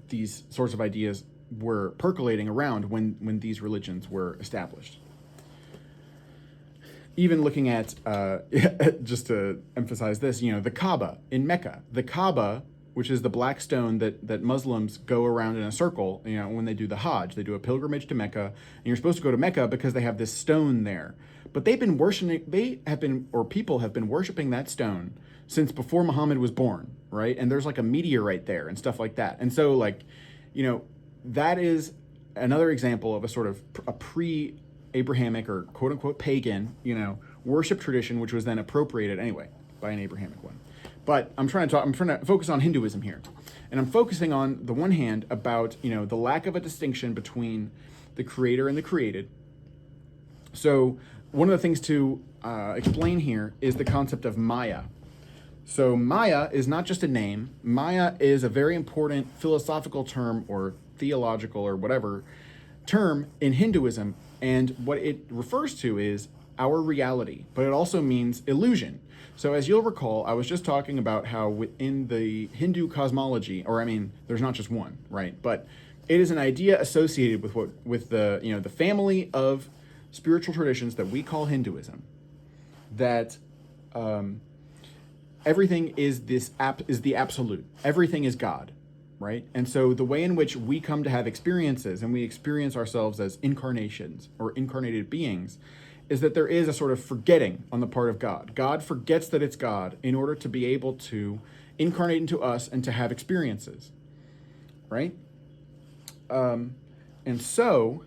these sorts of ideas were percolating around when these religions were established. Even looking at, just to emphasize this, the Kaaba in Mecca. The Kaaba, which is the black stone that Muslims go around in a circle, when they do the Hajj. They do a pilgrimage to Mecca, and you're supposed to go to Mecca because they have this stone there. But people have been worshiping that stone since before Muhammad was born, right? And there's like a meteorite there and stuff like that. And so that is another example of a sort of a pre-Abrahamic or quote unquote pagan, worship tradition, which was then appropriated anyway by an Abrahamic one. But I'm trying to focus on Hinduism here. And I'm focusing on the one hand about, the lack of a distinction between the creator and the created. So one of the things to explain here is the concept of Maya. So Maya is not just a name. Maya is a very important philosophical term or theological or whatever term in Hinduism. And what it refers to is our reality, but it also means illusion. So as you'll recall, I was just talking about how within the Hindu cosmology, there's not just one, right? But it is an idea associated with the family of spiritual traditions that we call Hinduism, that everything is the absolute. Everything is God, right? And so the way in which we come to have experiences and we experience ourselves as incarnations or incarnated beings is that there is a sort of forgetting on the part of God. God forgets that it's God in order to be able to incarnate into us and to have experiences, right? And so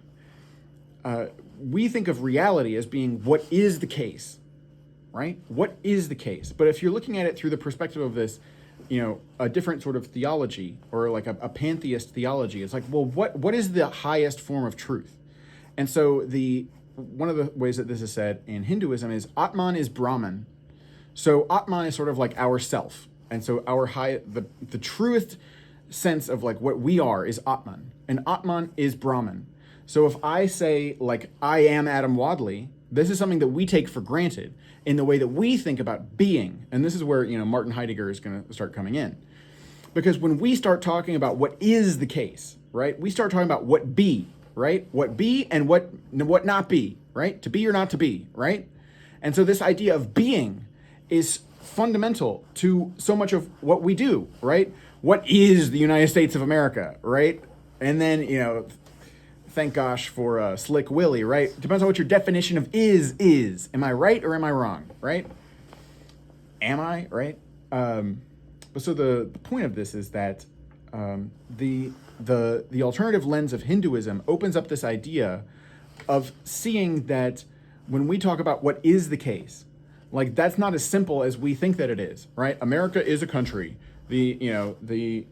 we think of reality as being what is the case, right? What is the case? But if you're looking at it through the perspective of this, a different sort of theology or like a pantheist theology, it's like, well, what is the highest form of truth? And so one of the ways that this is said in Hinduism is Atman is Brahman. So Atman is sort of like our self. And so the truest sense of like what we are is Atman. And Atman is Brahman. So if I say like I am Adam Wadley, this is something that we take for granted in the way that we think about being. And this is where, Martin Heidegger is going to start coming in. Because when we start talking about what is the case, right? We start talking about what be, right? What be and what not be, right? To be or not to be, right? And so this idea of being is fundamental to so much of what we do, right? What is the United States of America, right? And then, thank gosh for Slick Willie, right? Depends on what your definition of is. Am I right or am I wrong, right? Am I, right? But so the point of this is that the alternative lens of Hinduism opens up this idea of seeing that when we talk about what is the case, like that's not as simple as we think that it is, right? America is a country. The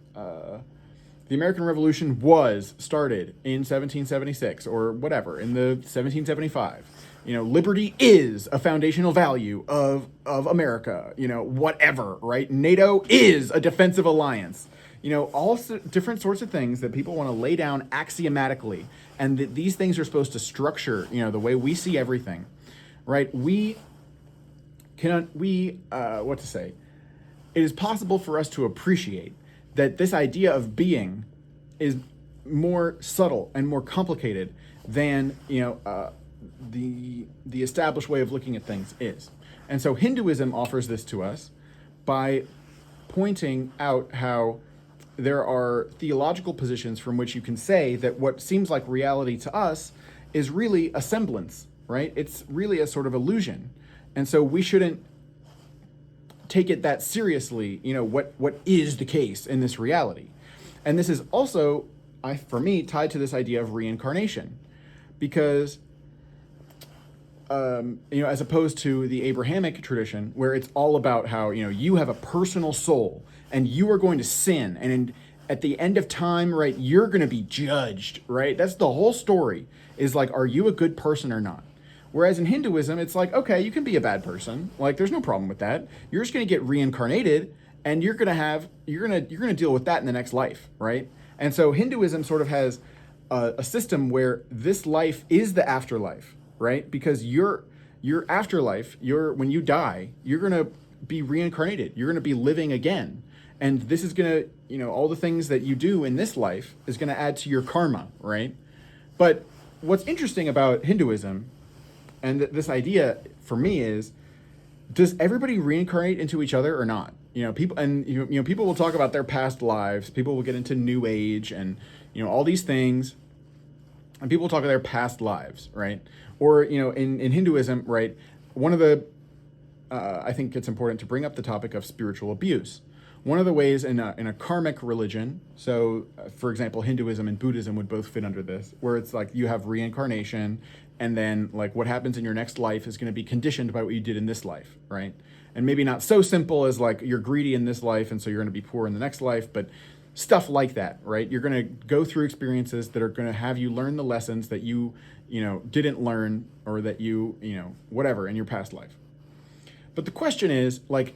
American Revolution was started in 1776 or whatever, in the 1775. Liberty is a foundational value of America, whatever, right? NATO is a defensive alliance. All different sorts of things that people want to lay down axiomatically, and that these things are supposed to structure, the way we see everything, right? It is possible for us to appreciate that this idea of being is more subtle and more complicated than, the established way of looking at things is. And so Hinduism offers this to us by pointing out how there are theological positions from which you can say that what seems like reality to us is really a semblance, right? It's really a sort of illusion. And so we shouldn't take it that seriously, what is the case in this reality. And this is also, for me, tied to this idea of reincarnation. Because, as opposed to the Abrahamic tradition, where it's all about how, you have a personal soul, and you are going to sin, and at the end of time, right, you're going to be judged, right? That's the whole story, is like, are you a good person or not? Whereas in Hinduism, it's like, okay, you can be a bad person. Like, there's no problem with that. You're just going to get reincarnated, and you're going to deal with that in the next life, right? And so Hinduism sort of has a system where this life is the afterlife, right? Because your afterlife, when you die, you're going to be reincarnated. You're going to be living again. And this is going to, all the things that you do in this life is going to add to your karma, right? But what's interesting about Hinduism and this idea for me is, does everybody reincarnate into each other or not? People will talk about their past lives. People will get into New Age and, all these things. And people will talk about their past lives, right? Or, in Hinduism, right, one of the, I think it's important to bring up the topic of spiritual abuse. one of the ways in a karmic religion, so for example, Hinduism and Buddhism would both fit under this, where it's like you have reincarnation, and then like what happens in your next life is going to be conditioned by what you did in this life, right? And maybe not so simple as like you're greedy in this life and so you're going to be poor in the next life, but stuff like that, right? You're going to go through experiences that are going to have you learn the lessons that you didn't learn, or that you whatever in your past life. But the question is, like,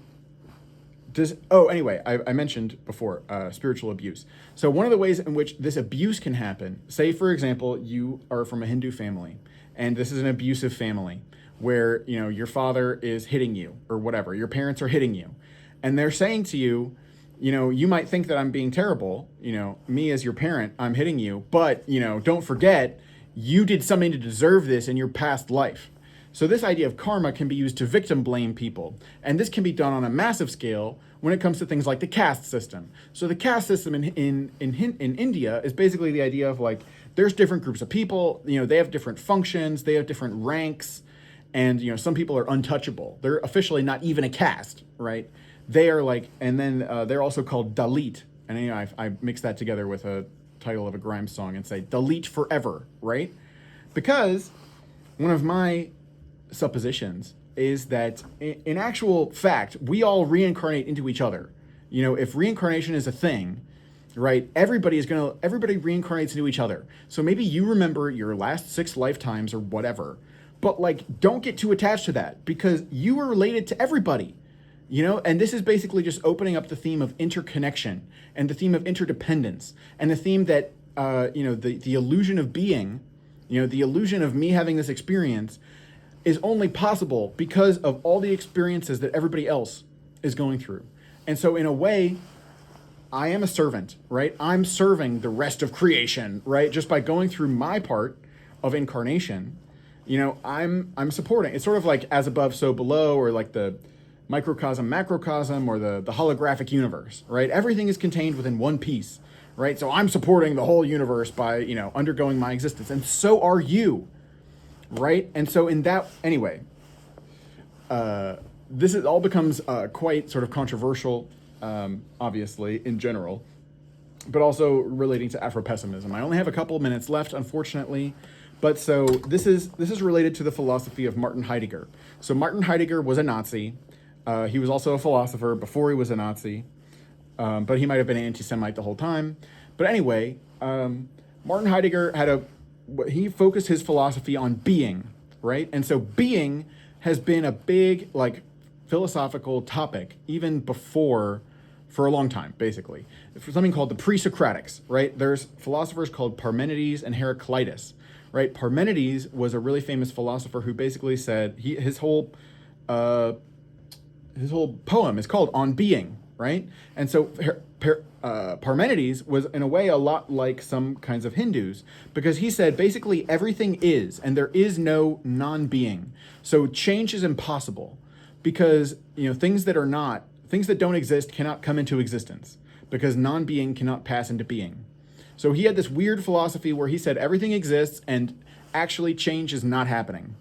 I mentioned before, spiritual abuse. So one of the ways in which this abuse can happen, say, for example, you are from a Hindu family, and this is an abusive family where, your father is hitting you or whatever, your parents are hitting you, and they're saying to you, you might think that I'm being terrible, me as your parent, I'm hitting you, but, don't forget, you did something to deserve this in your past life. So this idea of karma can be used to victim blame people. And this can be done on a massive scale when it comes to things like the caste system. So the caste system in India is basically the idea of like, there's different groups of people, they have different functions, they have different ranks, and some people are untouchable. They're officially not even a caste, right? They are like, and then they're also called Dalit. And I mix that together with a title of a Grimes song and say, delete forever, right? Because one of my suppositions is that in actual fact, we all reincarnate into each other. If reincarnation is a thing, right, everybody reincarnates into each other. So maybe you remember your last 6 lifetimes or whatever, but like, don't get too attached to that, because you are related to everybody, and this is basically just opening up the theme of interconnection and the theme of interdependence and the theme that, the illusion of being, the illusion of me having this experience is only possible because of all the experiences that everybody else is going through. And so in a way, I am a servant, right? I'm serving the rest of creation, right? Just by going through my part of incarnation, I'm supporting. It's sort of like as above, so below, or like the microcosm, macrocosm, or the holographic universe, right? Everything is contained within one piece, right? So I'm supporting the whole universe by, undergoing my existence. And so are you. Right? And so in that, anyway, this all becomes quite sort of controversial, obviously, in general, but also relating to Afropessimism. I only have a couple of minutes left, unfortunately, but so this is related to the philosophy of Martin Heidegger. So Martin Heidegger was a Nazi. He was also a philosopher before he was a Nazi, but he might have been an anti-Semite the whole time. But anyway, Martin Heidegger he focused his philosophy on being, right? And so being has been a big, like, philosophical topic even before, for a long time, basically. For something called the pre-Socratics, right? There's philosophers called Parmenides and Heraclitus, right? Parmenides was a really famous philosopher who basically said, his whole poem is called On Being, right? And so Parmenides was in a way a lot like some kinds of Hindus, because he said basically everything is, and there is no non-being. So change is impossible, because things that don't exist cannot come into existence, because non-being cannot pass into being. So he had this weird philosophy where he said everything exists and actually change is not happening.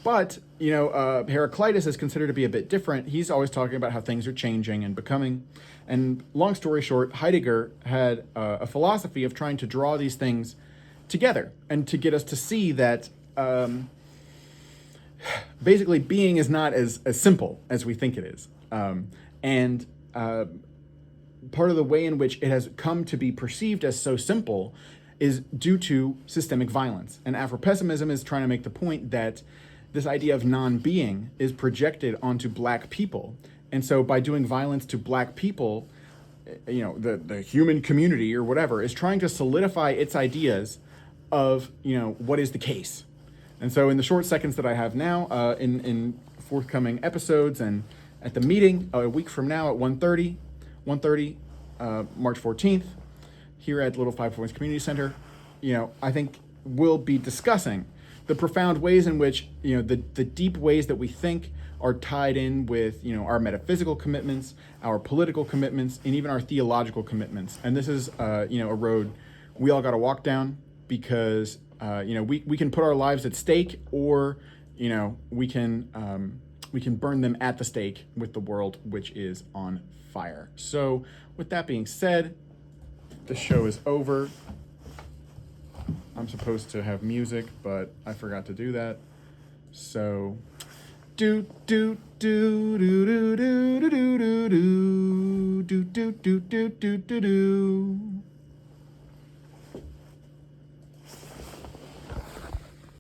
But, Heraclitus is considered to be a bit different. He's always talking about how things are changing and becoming. And long story short, Heidegger had a philosophy of trying to draw these things together and to get us to see that basically being is not as simple as we think it is. And part of the way in which it has come to be perceived as so simple is due to systemic violence. And Afropessimism is trying to make the point that this idea of non-being is projected onto black people. And so by doing violence to black people, the human community or whatever is trying to solidify its ideas of, what is the case. And so in the short seconds that I have now, in forthcoming episodes and at the meeting a week from now at 1:30, March 14th, here at Little Five Points Community Center, I think we'll be discussing the profound ways in which, the deep ways that we think are tied in with, our metaphysical commitments, our political commitments, and even our theological commitments. And this is, a road we all got to walk down, because, we can put our lives at stake, or, we can we can burn them at the stake with the world which is on fire. So with that being said, the show is over. I'm supposed to have music, but I forgot to do that. So do do do do do do do do do do do do do do do.